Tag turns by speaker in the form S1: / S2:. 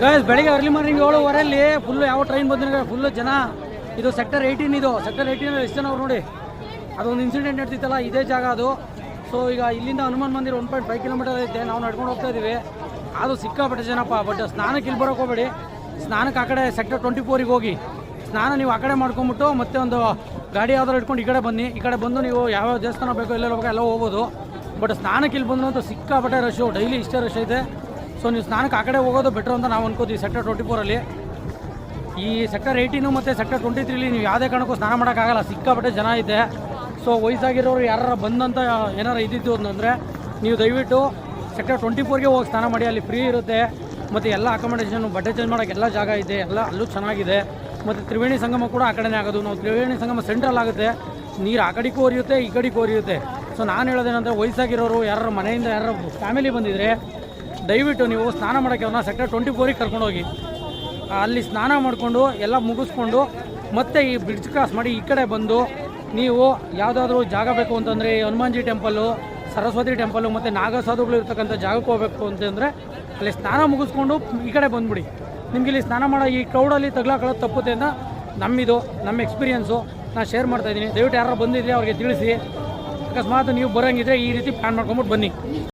S1: Guys ಬೆಳಿಗ್ಗೆ early morning 7:15 full ಯಾವ train ಬಂದ್ರೆ ಫುಲ್ಲು ಜನ. ಇದು ಸೆಕ್ಟರ್ 18 ಇದು. ಸೆಕ್ಟರ್ 18 ಎಷ್ಟು ಜನ ಅವ್ರು ನೋಡಿ. ಅದೊಂದು ಇನ್ಸಿಡೆಂಟ್ ನಡ್ತಿತ್ತಲ್ಲ ಇದೇ ಜಾಗ ಅದು. ಸೊ ಈಗ ಇಲ್ಲಿಂದ ಹನುಮಾನ್ ಮಂದಿರ 1.5 ಕಿಲೋಮೀಟರ್ ಐತೆ. ನಾವು ನಡ್ಕೊಂಡು ಹೋಗ್ತಾ ಇದ್ದೀವಿ. ಅದು ಸಿಕ್ಕಾಪಟ್ಟೆ ಜನಪ್ಪ. ಬಟ್ ಸ್ನಾನಕ್ಕೆ ಇಲ್ಲಿ ಬರೋಕೆ ಹೋಗಬೇಡಿ. ಸ್ನಾನಕ್ಕೆ ಆ ಕಡೆ ಸೆಕ್ಟರ್ 24ಗೆ ಹೋಗಿ ಸ್ನಾನ ನೀವು ಆ ಕಡೆ ಮಾಡ್ಕೊಂಬಿಟ್ಟು ಮತ್ತೆ ಒಂದು ಗಾಡಿ ಯಾವ್ದಾರು ಇಟ್ಕೊಂಡು ಈ ಕಡೆ ಬನ್ನಿ. ಈ ಕಡೆ ಬಂದು ನೀವು ಯಾವ್ಯಾವ ದೇವಸ್ಥಾನ ಬೇಕೋ ಎಲ್ಲೆಲ್ಲ ಹೋಗೋ ಎಲ್ಲ ಹೋಗ್ಬೋದು. ಬಟ್ ಸ್ನಾನಕ್ಕೆ ಇಲ್ಲಿ ಬಂದು ಅಂತೂ ಸಿಕ್ಕಾಪಟ್ಟೆ ರಶ್ಶು. ಡೈಲಿ ಇಷ್ಟೇ ರಶ್ ಐತೆ. ಸೊ ನೀವು ಸ್ನಾನಕ್ಕೆ ಆ ಕಡೆ ಹೋಗೋದು ಬೆಟ್ರು ಅಂತ ನಾವು ಅನ್ಕೋತೀವಿ. ಸೆಕ್ಟರ್ 24ಅಲ್ಲಿ ಈ ಸೆಕ್ಟರ್ 18 ಮತ್ತು ಸೆಕ್ಟರ್ 23 ನೀವು ಯಾವುದೇ ಕಾರಣಕ್ಕೂ ಸ್ನಾನ ಮಾಡೋಕ್ಕಾಗಲ್ಲ. ಸಿಕ್ಕಾಪಟ್ಟೆ ಜನ ಐತೆ. ಸೊ ವಯಸ್ಸಾಗಿರೋರು ಯಾರು ಬಂದಂತ ಏನಾರು ಇದ್ದಿದ್ದು ಅಂತಂದರೆ ನೀವು ದಯವಿಟ್ಟು ಸೆಕ್ಟರ್ 24ಗೆ ಹೋಗಿ ಸ್ನಾನ ಮಾಡಿ. ಅಲ್ಲಿ ಫ್ರೀ ಇರುತ್ತೆ. ಮತ್ತು ಎಲ್ಲ ಅಕಾಮಿಡೇಷನ್ ಬಟ್ಟೆ ಚೇಂಜ್ ಮಾಡೋಕ್ಕೆ ಎಲ್ಲ ಜಾಗ ಇದೆ. ಎಲ್ಲ ಅಲ್ಲೂ ಚೆನ್ನಾಗಿದೆ. ಮತ್ತು ತ್ರಿವೇಣಿ ಸಂಗಮ ಕೂಡ ಆ ಕಡೆನೇ ಆಗೋದು. ನಾವು ತ್ರಿವೇಣಿ ಸಂಗಮ ಸೆಂಟ್ರಲ್ ಆಗುತ್ತೆ. ನೀರು ಆ ಕಡೆಗೂ ಹರಿಯುತ್ತೆ, ಈ ಕಡೆಗೂ ಹರಿಯುತ್ತೆ. ಸೊ ನಾನು ಹೇಳೋದೇನಂದರೆ ವಯಸ್ಸಾಗಿರೋರು ಯಾರು ಮನೆಯಿಂದ ಯಾರು ಫ್ಯಾಮಿಲಿ ಬಂದಿದ್ರೆ ದಯವಿಟ್ಟು ನೀವು ಸ್ನಾನ ಮಾಡೋಕ್ಕೆ ಅವ್ರನ್ನ ಸೆಕ್ಟರ್ 24ಗೆ ಕರ್ಕೊಂಡೋಗಿ ಅಲ್ಲಿ ಸ್ನಾನ ಮಾಡಿಕೊಂಡು ಎಲ್ಲ ಮುಗಿಸ್ಕೊಂಡು ಮತ್ತೆ ಈ ಬ್ರಿಡ್ಜ್ ಕ್ರಾಸ್ ಮಾಡಿ ಈ ಕಡೆ ಬಂದು ನೀವು ಯಾವುದಾದ್ರೂ ಜಾಗ ಬೇಕು ಅಂತಂದರೆ ಹನುಮಾನ್ಜಿ ಟೆಂಪಲ್ಲು, ಸರಸ್ವತಿ ಟೆಂಪಲ್ಲು ಮತ್ತು ನಾಗಸಾಧುಗಳು ಇರ್ತಕ್ಕಂಥ ಜಾಗಕ್ಕೆ ಹೋಗಬೇಕು ಅಂತಂದರೆ ಅಲ್ಲಿ ಸ್ನಾನ ಮುಗಿಸ್ಕೊಂಡು ಈ ಕಡೆ ಬಂದುಬಿಡಿ. ನಿಮಗೆ ಇಲ್ಲಿ ಸ್ನಾನ ಮಾಡೋ ಈ ಕ್ರೌಡಲ್ಲಿ ತಗ್ಲಾಕೊಳ್ಳೋದು ತಪ್ಪುತ್ತೆ ಅಂತ ನಮ್ಮ ಎಕ್ಸ್ಪೀರಿಯೆನ್ಸು ನಾನು ಶೇರ್ ಮಾಡ್ತಾಯಿದ್ದೀನಿ. ದಯವಿಟ್ಟು ಯಾರು ಬಂದಿದ್ರೆ ಅವ್ರಿಗೆ ತಿಳಿಸಿ. ಅಕಸ್ಮಾತ್ ನೀವು ಬರೋಂಗಿದ್ರೆ ಈ ರೀತಿ ಪ್ಲ್ಯಾನ್ ಮಾಡ್ಕೊಂಬಿಟ್ಟು ಬನ್ನಿ.